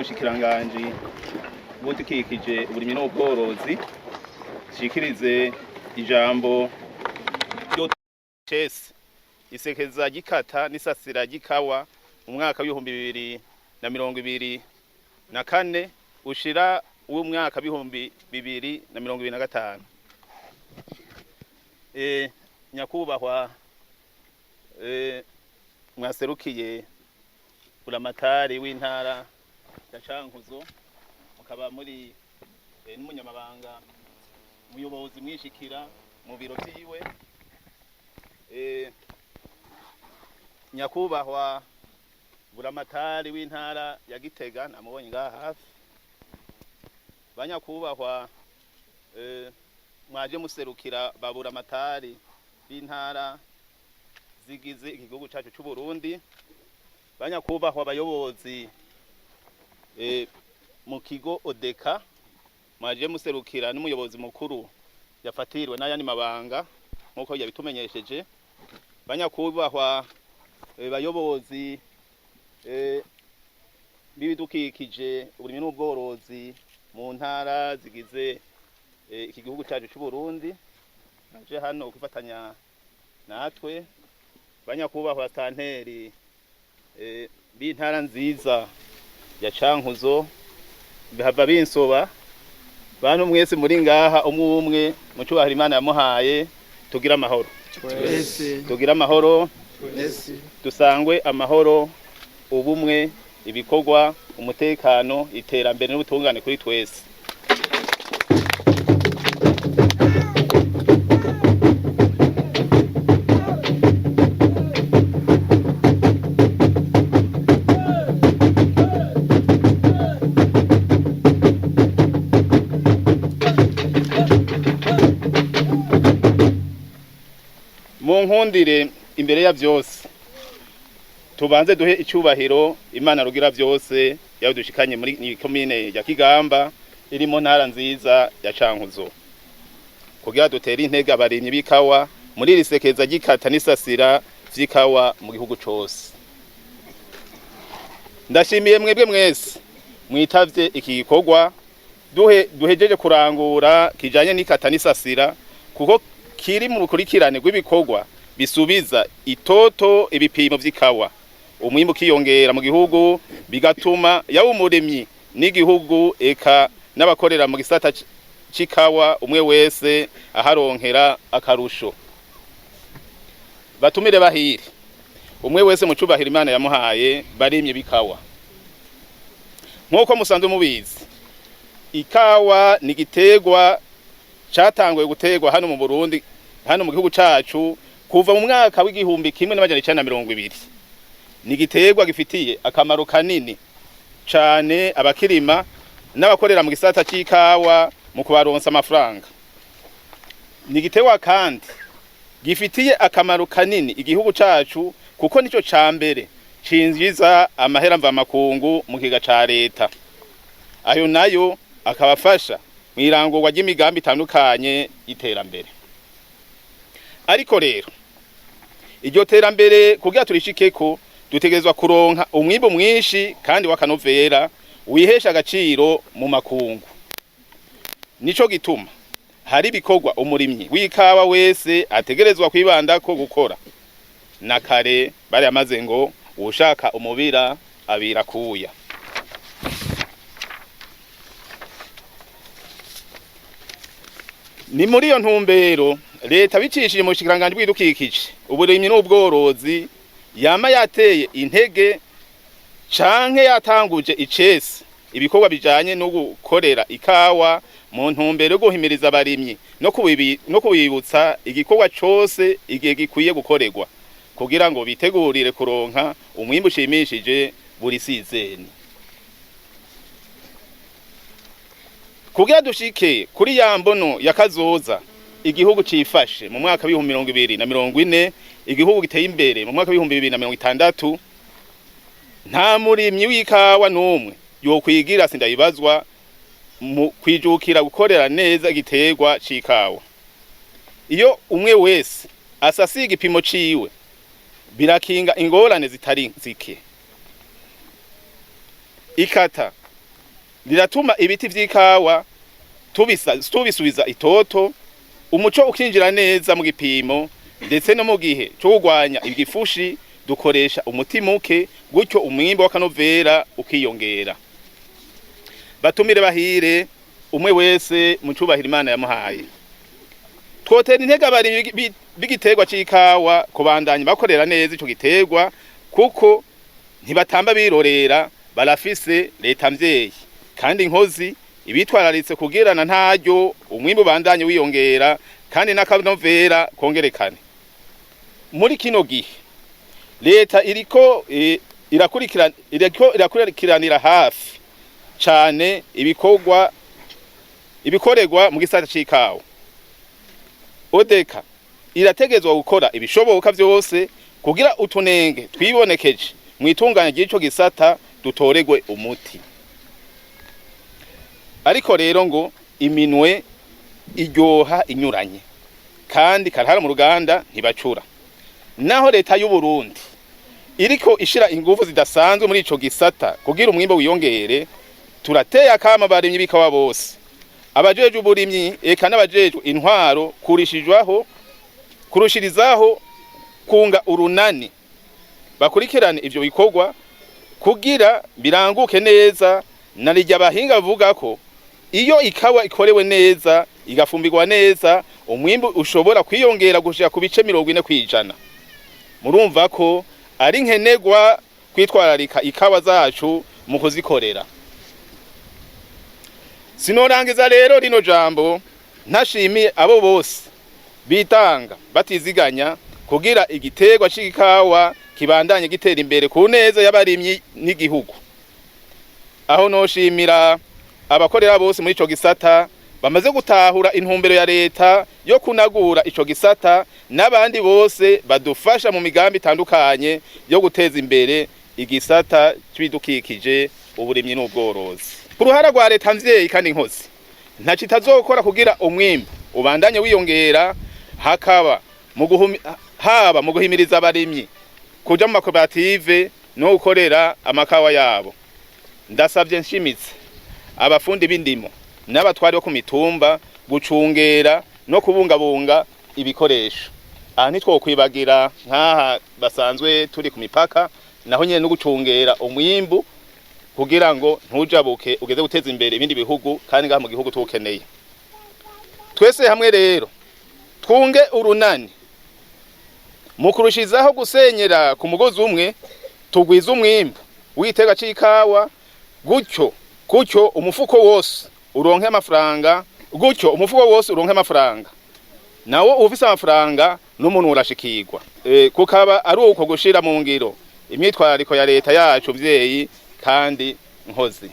n'umushikiranganji w'ibidukikije uburimyi n'ubworozi shikirize ijambo ryo cese isekeza gikata n'isasira gikawa mu mwaka w'ibihumbi 2024 ushira w'umwaka w'ibihumbi 2025. Nyakubahwa mwaserukiye buramatari w'intara ya Cankuzo, mukaba muri n'umunyamabanga umuyobozi mwishikira mu biro vyiwe. Nyakubahwa buramatari w'intara ya Gitega namubonye ngaha hafi. Banyakubahwa mwaje muserukira baburamatari b'intara zigize igihugu cyacu cy'u Burundi. Banyakubahwa abayobozi mu kigo Odeka mwaje muserukira n'umuyobozi mukuru yafatiriwe n'ayandi mabanga nkuko yabitumenyesheje. Banyakubahwa bayobozi b'ibidukikije uburimyi n'ubworozi mu ntara zigize iki gihugu cyacu cy'u Burundi naje hano kwifatanya natwe. Banyakubahwa santeri b'intara nziza ya Cankuzo, bihava binsoba bantu mwese muri ngaha umwe mu cyubahiro Imana yamuhaye. Tugira amahoro twese, tugira amahoro twese, dusangwe amahoro, ubumwe, ibikorwa, umutekano, iterambere n'ubutungane kuri twese. Munkundire imbere ya vyose tubanze duhe icyubahiro Imana rugira vyose yadushikanye muri komine ya Kigamba iri mu ntara nziza ya Cankuzo, kugira dutere intege abarimyi b'ikawa muri iri sekeza gikata n'isasira vy'ikawa mu gihugu cose. Ndashimiye mwebwe mwese mwitavye iki gikorwa duhejeje kurangura kijanye n'ikata n'isasira, kuko kiri mu rukurikirane rw'ibikorwa bisubiza itoto ibipimo vy'ikawa, umwimbu kiyongera mu gihugu, bigatuma yawe umurimyi n'igihugu eka n'abakorera mu gisata c'ikawa umwe wese aharonkera akarusho. Batumire bahiri umwe wese mu cubahiro Imana yamuhaye barimye bikawa. Nkuko musanzwe mubizi, ikawa ni gitegwa catanguye gutegwa hano mu Burundi, hano mu gihugu cacu kuva mu mwaka w'igihumbi 1920. Ni gitegwa gifitiye akamaro kanini cane abakirima n'abakorera mu gisata c'ikawa mu kubaronsa amafaranga. Ni gitegwa kandi gifitiye akamaro kanini igihugu cacu, kuko nico cambere cinjiza amahera mva makungu mu kiga ca leta. Ayo nayo akabafasha mwirangurwa ry'imigambi itandukanye y'iterambere. Ariko rero iryo terambere kugira turishikeko dutegerezwa kuronka umwimbu mwinshi kandi wakanovera wihesha agaciro mu makungu. Nico gituma hari bikorwa umurimyi w'ikawa wese ategerezwa kwibandako gukora. Na kare bari amaze ngo ushaka umubira abira kuya. Ni muri iyo ntumbero leta bicishije mu bushikiranganje bw'ibidukikije uburimyi n'ubworozi yama yateye intege canke yatanguje icese ibikorwa bijanye no gukorera ikawa mu ntumbero yo guhimiriza abarimyi no kubibutsa igikorwa cose igihe gikwiye gukorerwa, kugira ngo bitegurire kuronka umwimbu ushimishije buri sizeni. Kugira dushike kuri ya mbono ya kazoza igihugu cifashe mu mwaka w'ibihumbi 2040, igihugu giteye imbere mu mwaka w'ibihumbi 2060, nta murimyi w'ikawa n'umwe yokwigira sindabibazwa mu kwijukira gukorera neza igiterwa c'ikawa. Iyo umwe wese asasiga igipimo ciwe birakinga ingorane zitari zike. Ikata riratuma ibiti vy'ikawa tubisubiza itoto, umuco ukinjira neza mu gipimo, ndetse no mu gihe cyo kugwanya igifushi dukoresha umuti muke, gutyo umwimbo w'akanovera ukiyongera. Batumire bahire umwe wese mu cubahiro Imana yamuhaye. Twotera intege abari b'igiterwa c'ikawa kubandanya bakorera neza ico giterwa, kuko ntibatamba birorera, barafise leta mvyeyi kandi inkozi ibitwararitse kugirana ntaryo umwimbo bandanye wiyongera kandi n'akanovera kongerekane. Muri kino gihe leta iriko irakurikiranira hafi cane ibikorerwa mu gisata c'ikawa. Odeka irategezwa gukora ibishoboka vyose kugira utunenge twibonekeje mu itunganya ry'ico gisata dutoregwe umuti. Ariko rero ngo iminwe iryoha inyuranye kandi karahara mu ruganda ntibacura. Naho leta y'u Burundi iriko ishira ingufu zidasanzwe muri ico gisata kugira umwimbo wiyongere, turateye akama barimye bikawa bose, abajeje uburimyi eka n'abajeje intwaro kurushirizaho kunga urunani bakurikirane ivyo bikorwa kugira biranguke neza. Narirya abahinga bavuga ko iyo ikawa ikorewe neza igafumbirwa neza, umwimbo ushobora kwiyongera gushika ku bice 40%. Murumva ko ari nkenegwa kwitwararika ikawa zacu mu kuzikorera. Sinorangiza rero rino jambo ntashimiye abo bose bitanga batiziganya kugira igiterwa c'ikawa kibandanye gitera imbere ku neza y'abarimyi n'igihugu. Aho noshimira abakorera bose muri ico gisata bamaze gutahura intumbero ya leta yo kunagura ico gisata, n'abandi bose badufasha mu migambi itandukanye yo guteza imbere igisata c'ibidukikije, uburimyi n'ubworozi. Ku ruhara rwa leta mvyeyi kandi inkozi ntaco itazokora kugira umwimbo ubandanye wiyongera, haba mu guhimiriza abarimyi kuja mu makoperative no gukorera amakawa yabo. Ndasavye nshimitse abafundi b'indimo n'abatwari bo ku mitumba gucungera no kubungabunga ibikoresho. Aha ntitwokwibagira nkaha basanzwe turi ku mipaka, naho nyene no gucungera umwimbu kugira ngo ntujabuke ugeze guteza imbere ibindi bihugu kandi ngaha mu gihugu tukeneye. Twese hamwe rero twunge urunani mu kurushizaho gusenyera ku mugozi umwe, tugwiza umwimbu w'igiterwa c'ikawa, gutyo umufuko wose uronke amafaranga, nawo ufise amafaranga n'umuntu urashikirwa. Kukaba ari uko gushira mu ngiro imyitwarariko ya leta yacu mvyeyi kandi nkozi.